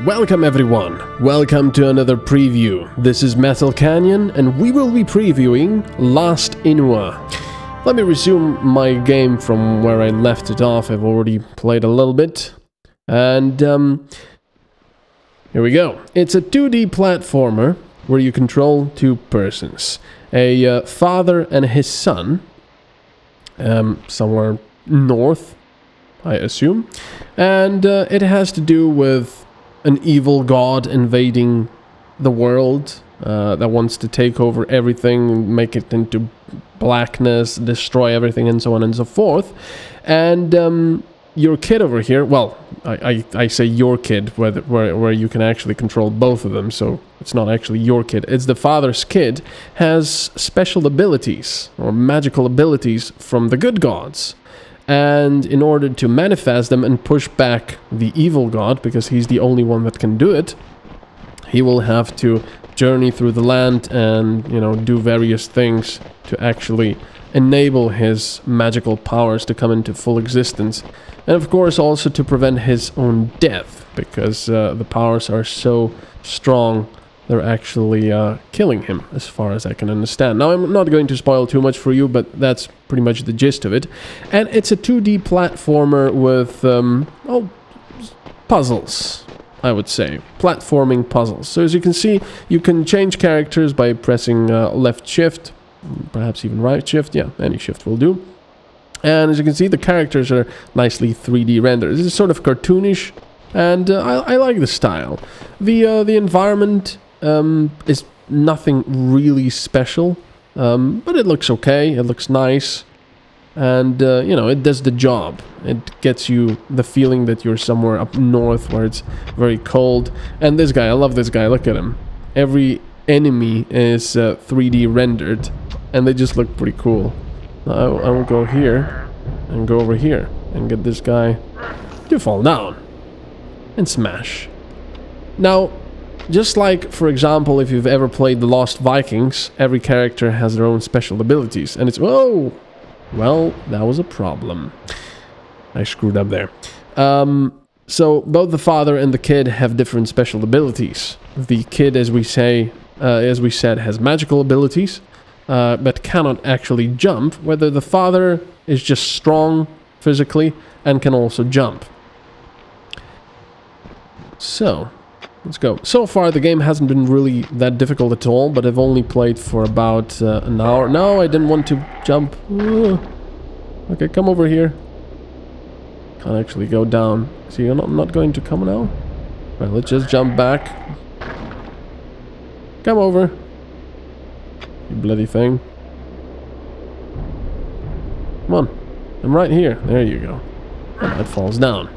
Welcome everyone, welcome to another preview. This is MetalCanyon and we will be previewing Last Inua. Let me resume my game from where I left it off. I've already played a little bit. And here we go. It's a 2D platformer where you control two persons. A father and his son. Somewhere north, I assume. And it has to do with an evil god invading the world that wants to take over everything, make it into blackness, destroy everything, and so on and so forth. And your kid over here, well, I say your kid, where you can actually control both of them, so it's not actually your kid, it's the father's kid, has special abilities, or magical abilities from the good gods. And in order to manifest them and push back the evil god, because he's the only one that can do it, he will have to journey through the land and, you know, do various things to actually enable his magical powers to come into full existence. And of course also to prevent his own death, because the powers are so strong they're actually killing him, as far as I can understand. Now, I'm not going to spoil too much for you, but that's pretty much the gist of it. And it's a 2D platformer with, well, puzzles, I would say. Platforming puzzles. So as you can see, you can change characters by pressing left shift, perhaps even right shift. Yeah, any shift will do. And as you can see, the characters are nicely 3D rendered. This is sort of cartoonish, and I like the style. The environment is nothing really special, but it looks okay, it looks nice, and you know, it does the job. It gets you the feeling that you're somewhere up north where it's very cold. And this guy, I love this guy, look at him. Every enemy is 3D rendered, and they just look pretty cool. I will go here, and go over here, and get this guy to fall down, and smash. Now, just like, for example, if you've ever played The Lost Vikings, every character has their own special abilities. And it's... whoa! Well, that was a problem. I screwed up there. So, both the father and the kid have different special abilities. The kid, as we said, has magical abilities, but cannot actually jump, whether the father is just strong physically and can also jump. So... let's go. So far, the game hasn't been really that difficult at all, but I've only played for about an hour. No, I didn't want to jump. Okay, come over here. Can't actually go down. See, you're not going to come now? Right, let's just jump back. Come over. You bloody thing. Come on. I'm right here. There you go. And it falls down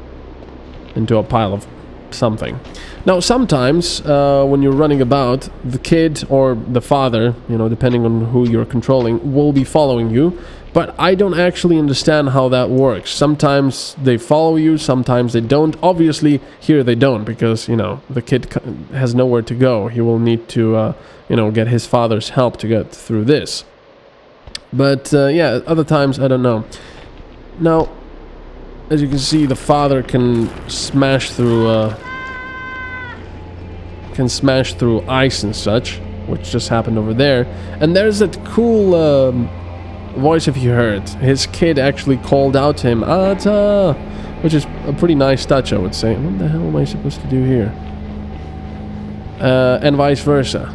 into a pile of something. Now, sometimes when you're running about, the kid or the father, you know, depending on who you're controlling, will be following you, but I don't actually understand how that works. Sometimes they follow you, sometimes they don't. Obviously, here they don't, because, you know, the kid has nowhere to go. He will need to, you know, get his father's help to get through this. But, yeah, other times, I don't know. Now, as you can see, the father can smash through ice and such, which just happened over there. And there's that cool voice, if you heard. His kid actually called out to him, "Ata," which is a pretty nice touch, I would say. What the hell am I supposed to do here? And vice versa.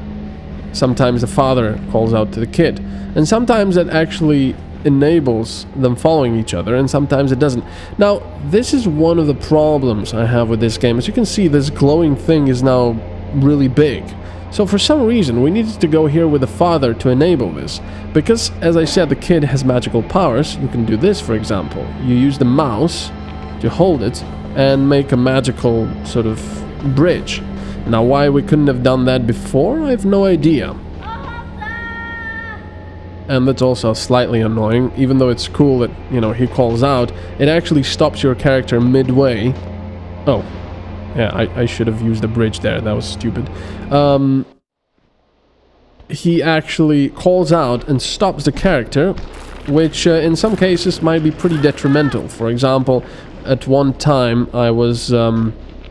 Sometimes the father calls out to the kid, and sometimes it actually enables them following each other, and sometimes it doesn't. Now, this is one of the problems I have with this game. As you can see, this glowing thing is now really big. So for some reason, we needed to go here with the father to enable this. Because, as I said, the kid has magical powers. You can do this, for example. You use the mouse to hold it and make a magical sort of bridge. Now, why we couldn't have done that before, I have no idea. And that's also slightly annoying, even though it's cool that, you know, he calls out, it actually stops your character midway. Oh, yeah, I should have used the bridge there, that was stupid. He actually calls out and stops the character, which in some cases might be pretty detrimental. For example, at one time I was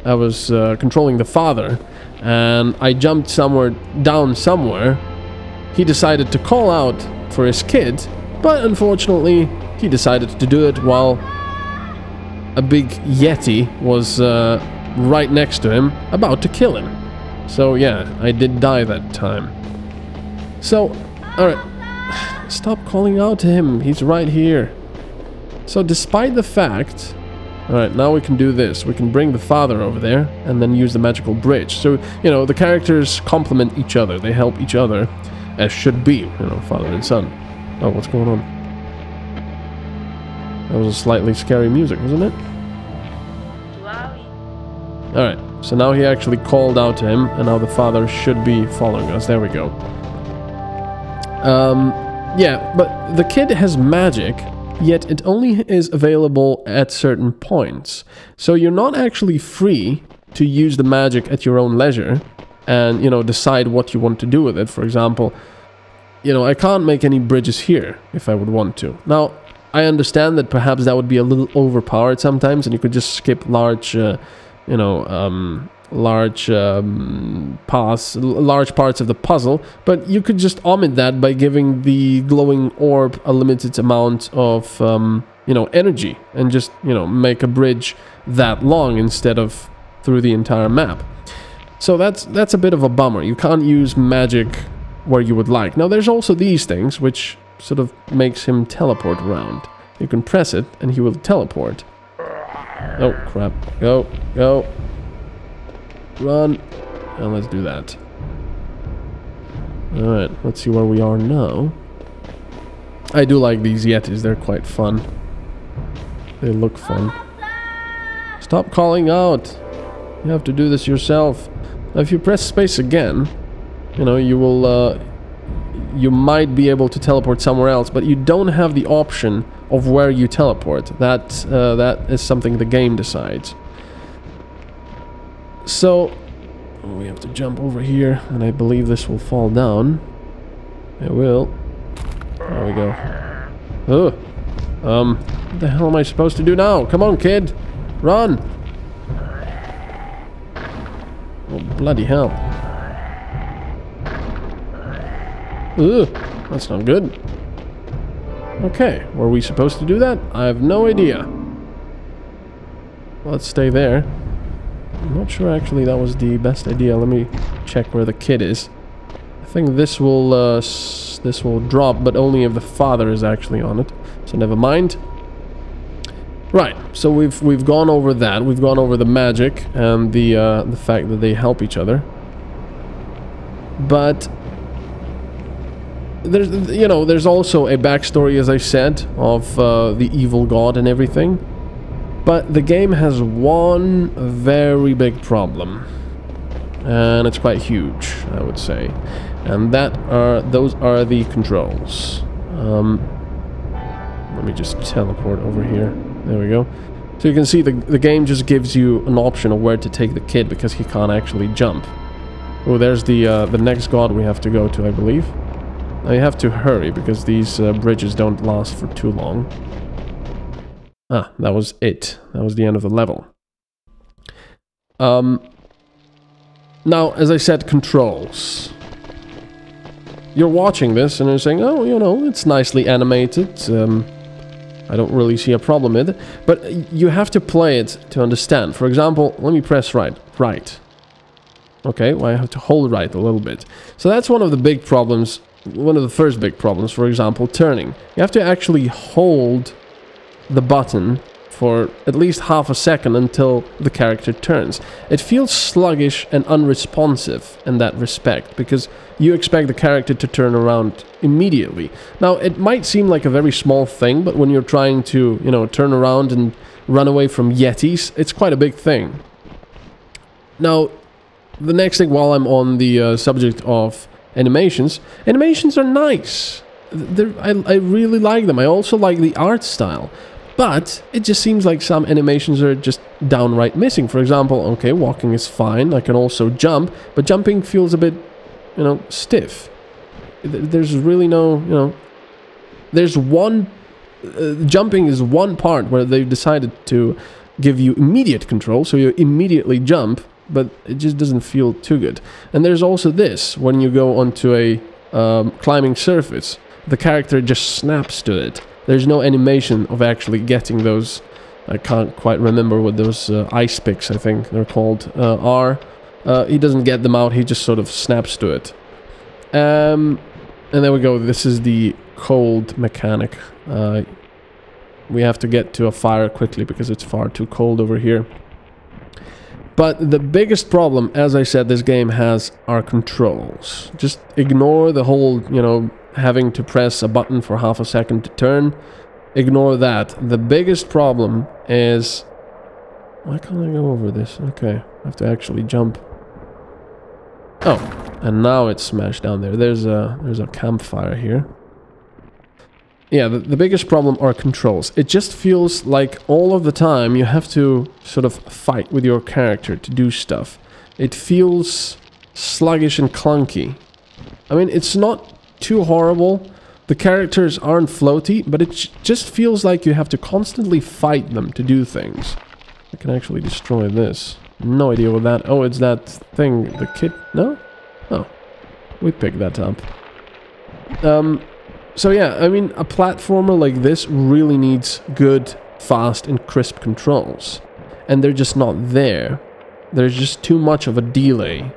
controlling the father, and I jumped down somewhere, he decided to call out for his kid, but unfortunately he decided to do it while a big Yeti was right next to him, about to kill him. So yeah, I did die that time. So, alright, stop calling out to him, he's right here. So despite the fact... Alright, now we can do this. We can bring the father over there and then use the magical bridge. So, you know, the characters complement each other. They help each other, as should be, you know, father and son. Oh, what's going on? That was a slightly scary music, wasn't it? Alright, so now he actually called out to him, and now the father should be following us. There we go. Yeah, but the kid has magic, yet it only is available at certain points. So you're not actually free to use the magic at your own leisure and, you know, decide what you want to do with it. For example, you know, I can't make any bridges here if I would want to. Now, I understand that perhaps that would be a little overpowered sometimes, and you could just skip large, large parts of the puzzle, but you could just omit that by giving the glowing orb a limited amount of, you know, energy, and just, you know, make a bridge that long instead of through the entire map. So that's a bit of a bummer. You can't use magic where you would like. Now there's also these things, which sort of makes him teleport around. You can press it and he will teleport. Oh crap, go, run, and let's do that. Alright, let's see where we are now. I do like these Yetis, they're quite fun. They look fun. Stop calling out! You have to do this yourself. Now if you press space again, you know, you will, you might be able to teleport somewhere else, but you don't have the option of where you teleport. That is something the game decides. So, we have to jump over here, and I believe this will fall down. It will. There we go. Oh. What the hell am I supposed to do now? Come on, kid! Run! Oh, bloody hell. Ugh, that's not good. Okay, were we supposed to do that? I have no idea. Let's stay there. I'm not sure actually that was the best idea. Let me check where the kid is. I think this will drop, but only if the father is actually on it. So never mind. Right, so we've gone over that. We've gone over the magic and the fact that they help each other. But there's also a backstory, as I said, of the evil god and everything. But the game has one very big problem, and it's quite huge, I would say, and those are the controls. Let me just teleport over here. There we go. So you can see the game just gives you an option of where to take the kid because he can't actually jump. Oh, there's the next god we have to go to, I believe. Now you have to hurry because these bridges don't last for too long. Ah, that was it. That was the end of the level. Now, as I said, controls. You're watching this and you're saying, oh, you know, it's nicely animated. I don't really see a problem with it. But you have to play it to understand. For example, let me press right. Right. Okay, well, I have to hold right a little bit. So that's one of the big problems. One of the first big problems, for example, turning. You have to actually hold the button for at least half a second until the character turns. It feels sluggish and unresponsive in that respect, because you expect the character to turn around immediately. Now, it might seem like a very small thing, but when you're trying to, you know, turn around and run away from Yetis, it's quite a big thing. Now, the next thing, while I'm on the subject of animations are nice. I really like them. I also like the art style. But it just seems like some animations are just downright missing. For example, okay, walking is fine. I can also jump, but jumping feels a bit, you know, stiff. There's really no, you know, there's one, jumping is one part where they've decided to give you immediate control, so you immediately jump, but it just doesn't feel too good. And there's also this, when you go onto a climbing surface, the character just snaps to it. There's no animation of actually getting those, I can't quite remember what those ice picks, I think they're called, are. He doesn't get them out, he just sort of snaps to it. And there we go, this is the cold mechanic. We have to get to a fire quickly because it's far too cold over here. But the biggest problem, as I said, this game has are controls. Just ignore the whole, you know, having to press a button for half a second to turn. Ignore that. The biggest problem is... Why can't I go over this? Okay, I have to actually jump. Oh, and now it's smashed down there. There's a campfire here. Yeah, the biggest problem are controls. It just feels like all of the time you have to sort of fight with your character to do stuff. It feels sluggish and clunky. I mean, it's not too horrible. The characters aren't floaty, but it just feels like you have to constantly fight them to do things. I can actually destroy this. No idea what that... Oh, it's that thing. The kid... No? Oh. We picked that up. So yeah, I mean, a platformer like this really needs good, fast, and crisp controls. And they're just not there. There's just too much of a delay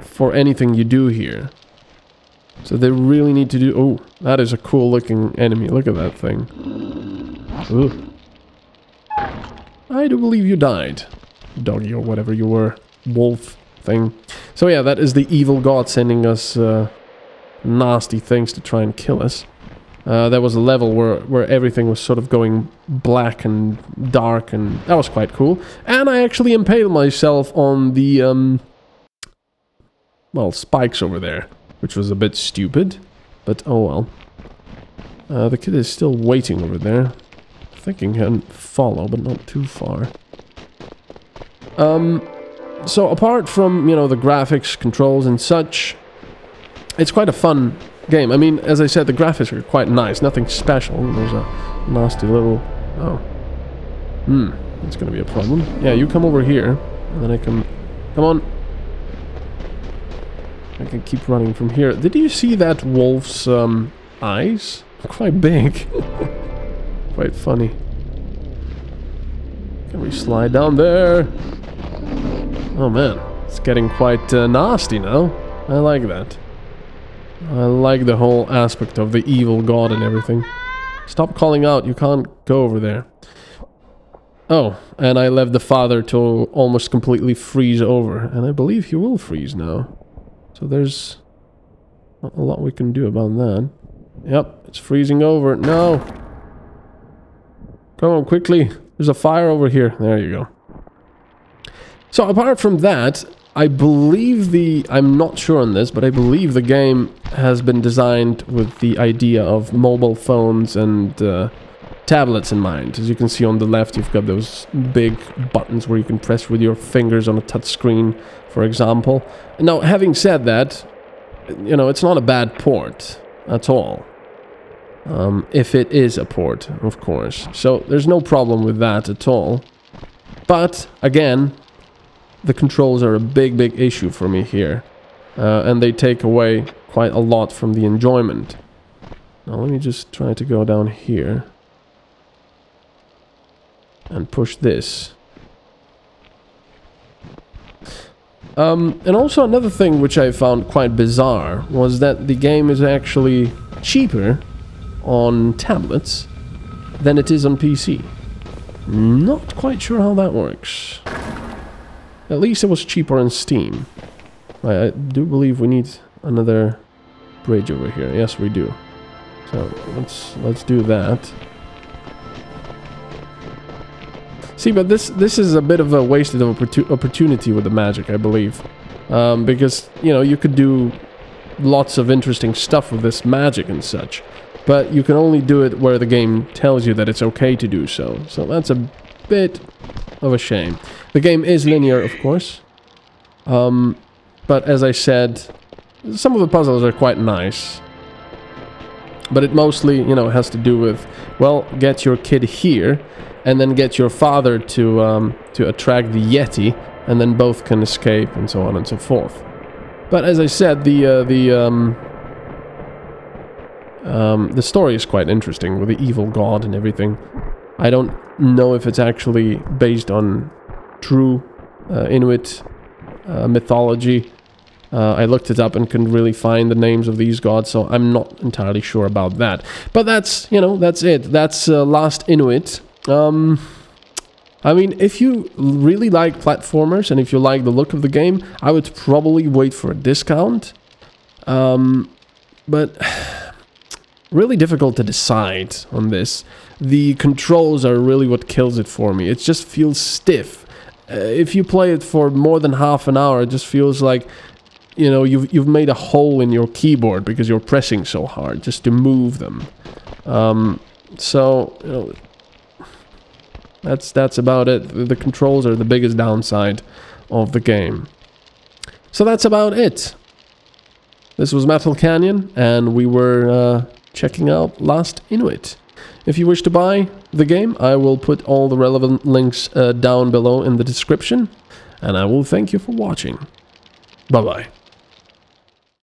for anything you do here. So they really need to do... Oh, that is a cool looking enemy. Look at that thing. Ooh. I do believe you died. Doggy or whatever you were. Wolf thing. So yeah, that is the evil god sending us... nasty things to try and kill us. There was a level where everything was sort of going black and dark, and that was quite cool. And I actually impaled myself on the, well, spikes over there, which was a bit stupid, but oh well. The kid is still waiting over there. Thinking he can follow, but not too far. So apart from, you know, the graphics, controls and such, it's quite a fun game. I mean, as I said, the graphics are quite nice. Nothing special. There's a nasty little... Oh. That's gonna be a problem. Yeah, you come over here. And then I can... Come on. I can keep running from here. Did you see that wolf's eyes? Quite big. Quite funny. Can we slide down there? Oh man. It's getting quite nasty now. I like that. I like the whole aspect of the evil god and everything. Stop calling out, you can't go over there. Oh, and I left the father to almost completely freeze over. And I believe he will freeze now. So there's not a lot we can do about that. Yep, it's freezing over. No! Come on, quickly. There's a fire over here. There you go. So apart from that... I believe I'm not sure on this, but I believe the game has been designed with the idea of mobile phones and tablets in mind. As you can see on the left, you've got those big buttons where you can press with your fingers on a touch screen, for example. Now, having said that, you know, it's not a bad port at all. If it is a port, of course. So there's no problem with that at all. But, again... The controls are a big issue for me here. And they take away quite a lot from the enjoyment. Now let me just try to go down here. And push this. And also another thing which I found quite bizarre was that the game is actually cheaper on tablets than it is on PC. Not quite sure how that works. At least it was cheaper on Steam. I do believe we need another bridge over here. Yes, we do. So let's do that. See, but this is a bit of a wasted opportunity with the magic, I believe, because you know you could do lots of interesting stuff with this magic and such, but you can only do it where the game tells you that it's okay to do so. So that's a bit of a shame. The game is linear, of course, but as I said, some of the puzzles are quite nice. But it mostly, you know, has to do with, well, get your kid here, and then get your father to attract the Yeti, and then both can escape, and so on and so forth. But as I said, the story is quite interesting, with the evil god and everything. I don't know if it's actually based on true Inuit mythology. I looked it up and couldn't really find the names of these gods, so I'm not entirely sure about that. But that's, you know, that's it. That's Last Inuit. I mean, if you really like platformers and if you like the look of the game, I would probably wait for a discount. But really difficult to decide on this. The controls are really what kills it for me. It just feels stiff. If you play it for more than half an hour, it just feels like, you know, you've made a hole in your keyboard because you're pressing so hard just to move them. So, you know, that's about it. The controls are the biggest downside of the game. So that's about it. This was MetalCanyon, and we were checking out Last Inuit. If you wish to buy the game, I will put all the relevant links down below in the description, and I will thank you for watching. Bye-bye.